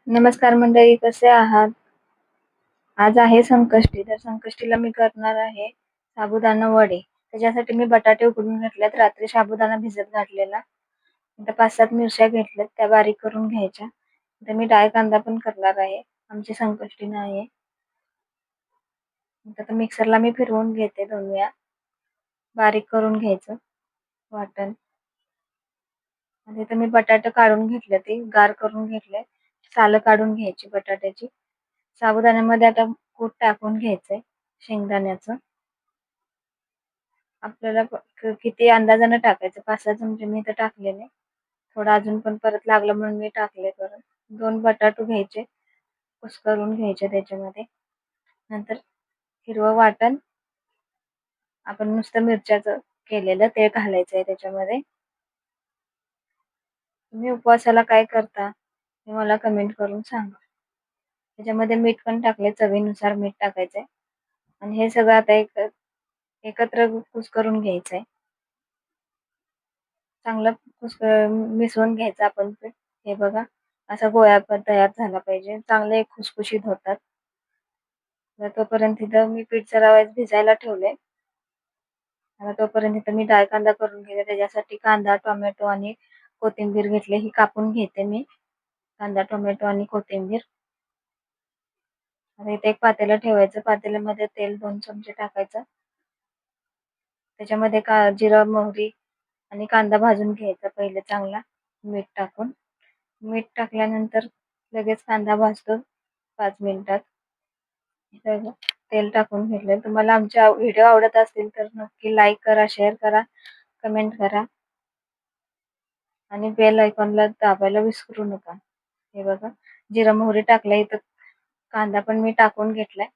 नमस्कार मंडळी, कसे आहात? आज आहे संकष्टी. तर संकष्टीला मी करणार आहे साबुदाणा वडे. त्याच्यासाठी मी बटाटे उकडून घेतलेत. रात्री साबुदाणा भिजत घातलेला. आता 5-7 मिरच्या घेतल्यात, त्या बारीक करून घ्यायच्या. आता मी डाळ कांदा पण करणार आहे. आमची संकष्टी नाही आहे. आता मिक्सरला मी फिरवून घेते 2 वेळा. बारीक करून घ्यायचं वाटण. आणि इथं मी बटाटे काढून घेतले, ते गार करून घेतले. सालं काढून घ्यायची बटाट्याची. साबुदाण्यामध्ये आता कूट टाकून घ्यायचंय शेंगदाण्याचं. आपल्याला किती अंदाजानं टाकायचं, 5-6 चमचे मी इथं टाकलेले. थोडं अजून पण परत लागलं म्हणून मी टाकले परत. 2 बटाटू घ्यायचे, कुस्करून घ्यायचे त्याच्यामध्ये. नंतर हिरवं वाटण आपण नुसतं मिरच्याचं केलेलं ते घालायचंय त्याच्यामध्ये. तुम्ही उपवासाला काय करता हे मला कमेंट करून सांगा. त्याच्यामध्ये मीठ पण टाकले, चवीनुसार मीठ टाकायचंय. आणि हे सगळं आता एकत्र कुस्करून घ्यायचंय. चांगलं मिसळून घ्यायचं आपण पीठ. हे बघा, असा गोळा पण तयार झाला पाहिजे. चांगले खुसखुशीत होतात. तर तोपर्यंत इथं मी पीठ जरा वेळ भिजायला ठेवलंय. आता तोपर्यंत इथं मी डाळ कांदा करून घेते. त्याच्यासाठी कांदा, टोमॅटो आणि कोथिंबीर घेतली. ही कापून घेते मी. कांदा, टोमॅटो आणि कोथिंबीर. आता इथे एक पातेलं ठेवायचं. पातेल्यामध्ये तेल 2 चमचे टाकायचं. त्याच्यामध्ये जिरं, मोहरी आणि कांदा भाजून घ्यायचा पहिले चांगला मीठ टाकून. मीठ टाकल्यानंतर लगेच कांदा भाजतो 5 मिनिटात. तेल टाकून घेतलं. तुम्हाला आमच्या व्हिडिओ आवडत असतील तर नक्की लाईक करा, शेअर करा, कमेंट करा आणि बेल आयकॉनला दाबायला विसरू नका. हे बघा, जिरं मोहरी टाकलंय. इथं कांदा पण मी टाकून घेतलाय.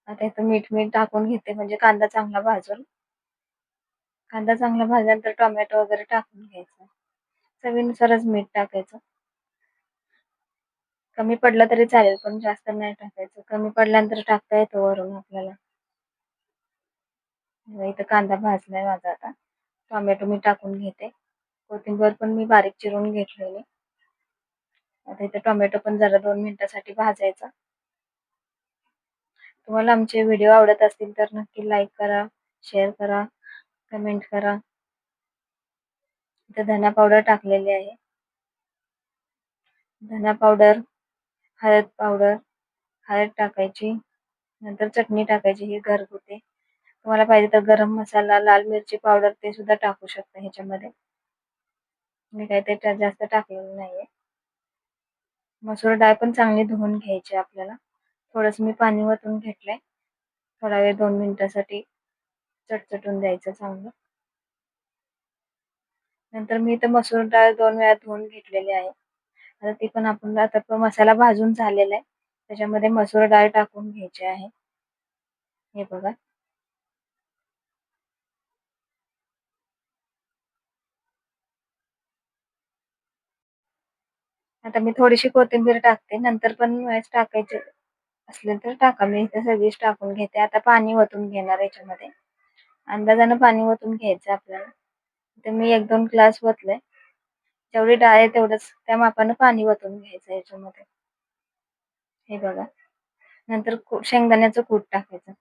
आता इथं मीठ टाकून घेते म्हणजे कांदा चांगला भाजेल. कांदा चांगला भाजल्यानंतर टोमॅटो वगैरे टाकून घ्यायचं. चवीनुसारच मीठ टाकायचं. कमी पडलं तरी चालेल, पण जास्त नाही टाकायचं. कमी पडल्यानंतर टाकता येतो वरून आपल्याला. इथं कांदा भाजलाय माझा आता. टोमॅटो मी टाकून घेते. कोथिंबीर पण मी बारीक चिरून घेतलेली. आता इथे टोमॅटो पण जरा 2 मिनिटासाठी भाजायचा. तुम्हाला आमचे व्हिडिओ आवडत असतील तर नक्की लाईक करा, शेअर करा, कमेंट करा. इथे धना पावडर टाकलेली आहे. धना पावडर, हळद टाकायची. नंतर चटणी टाकायची, ही घरगुती. तुम्हाला पाहिजे तर गरम मसाला, लाल मिरची पावडर ते सुद्धा टाकू शकता ह्याच्यामध्ये. मी काही ते जास्त टाकलेलं नाहीये. मसूर डाळ पण चांगली धुवून घ्यायची आपल्याला. थोडंसं मी पाणी वतून घेतलंय. थोडा वेळ 2 मिनिटासाठी चटचटून द्यायचं चांगलं. नंतर मी इथं मसूर डाळ 2 वेळा धुवून घेतलेली आहे. आता ती पण आपण आता मसाला भाजून झालेला आहे. त्याच्यामध्ये मसूर डाळ टाकून घ्यायची आहे. हे बघा. आता मी थोडीशी कोथिंबीर टाकते. नंतर पण वेळेस टाकायचे असले तर टाका. मी इथे सगळीच टाकून घेते. आता पाणी ओतून घेणार याच्यामध्ये. अंदाजानं पाणी ओतून घ्यायचं आपल्याला. इथे मी 1-2 ग्लास ओतलंय. जेवढी डाळ आहे तेवढंच त्या मापानं पाणी ओतून घ्यायचं याच्यामध्ये. हे बघा. नंतर शेंगदाण्याचं कूट टाकायचं.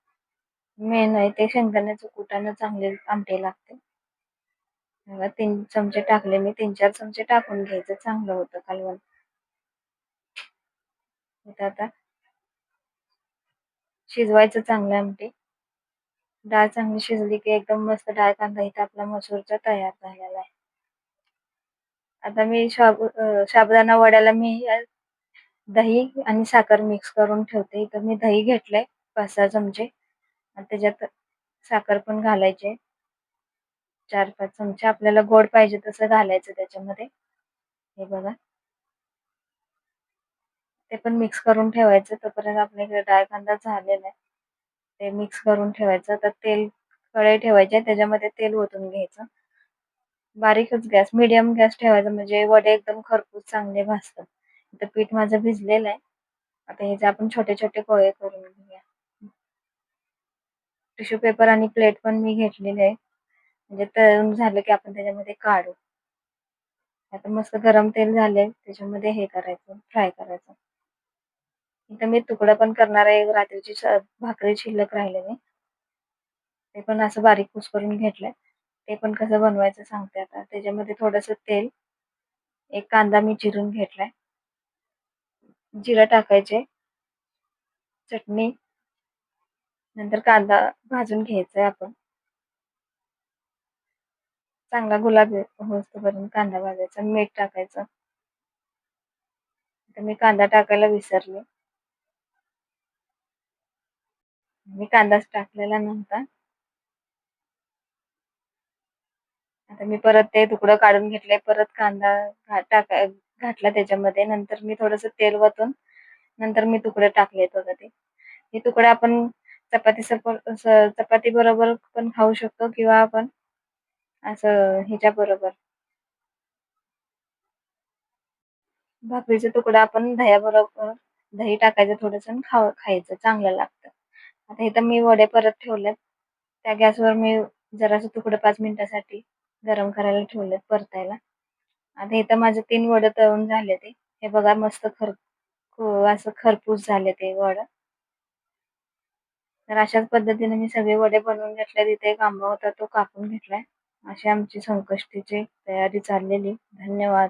मेन आहे ते शेंगदाण्याचं कुटानं चांगली आमटी लागते. बघा 3 चमचे टाकले मी. 3-4 चमचे टाकून घ्यायचं, चांगलं होतं कालवण. इथं आता शिजवायचं चांगलं आमटी. डाळ चांगली शिजली की एकदम मस्त डाळ कांदा इथं आपला मसूरचा तयार झालेला आहे. आता मी साबुदाणा वड्याला मी दही आणि साखर मिक्स करून ठेवते. इथं मी दही घेतलंय 5-6 चमचे आणि त्याच्यात साखर पण घालायची 4-5 चमचे. आपल्याला गोड पाहिजे तसं घालायचं त्याच्यामध्ये. हे बघा. ते पण मिक्स करून ठेवायचं. तोपर्यंत आपल्या इकडे डाळ कांदा झालेला आहे. ते मिक्स करून ठेवायचं. तर कढई ठेवायची, त्याच्यामध्ये तेल ओतून घ्यायचं. बारीकच गॅस, मीडियम गॅस ठेवायचा म्हणजे वडे एकदम खरपूस चांगले भाजतात. इथं पीठ माझं भिजलेलं आहे. आता ह्याचे आपण छोटे छोटे गोळे करून घेऊया. टिश्यू पेपर आणि प्लेट पण मी घेतलेली आहे. म्हणजे तळून झालं की आपण त्याच्यामध्ये काढू. आता मस्त गरम तेल झालंय, त्याच्यामध्ये हे करायचं, फ्राय करायचं. इथं मी तुकडं पण करणार आहे. रात्रीची भाकरी शिल्लक राहिलेली, ते पण असं बारीक कुस्करून घेतलंय. ते पण कसं बनवायचं सांगते आता. त्याच्यामध्ये थोडंसं तेल, एक कांदा मी चिरून घेतलाय, जिरं टाकायचे, चटणी, नंतर कांदा भाजून घ्यायचाय आपण. चांगला गुलाबी होईस्तोपर्यंत कांदा भाजायचा. मीठ टाकायचं. तर मी कांदा टाकायला विसरले. मी कांदाच टाकलेला नव्हता. आता मी परत ते तुकडं काढून घेतलंय. परत कांदा घातला त्याच्यामध्ये. नंतर मी थोडंसं तेल वतून नंतर मी तुकडे टाकलेत बघा ते. हे तुकडे आपण चपाती बरोबर पण खाऊ शकतो किंवा आपण असं ह्याच्याबरोबर भाकरीचा तुकडा आपण दह्याबरोबर दही टाकायचं थोडंसं आणि खायचं. चांगलं लागतं. आता इथं मी वडे परत ठेवलेत. त्या गॅसवर मी जरासं तुकडं 5 मिनिटासाठी गरम करायला ठेवलेत परतायला. आता इथं माझे 3 वडे तळून झाले ते. हे बघा मस्त असं खरपूस झाले ते वडं. तर अशाच पद्धतीने मी सगळे वडे बनवून घेतले. तिथे एक आंबा होता तो कापून घेतलाय. अशी आमची संकष्टीची तयारी चाललेली. धन्यवाद.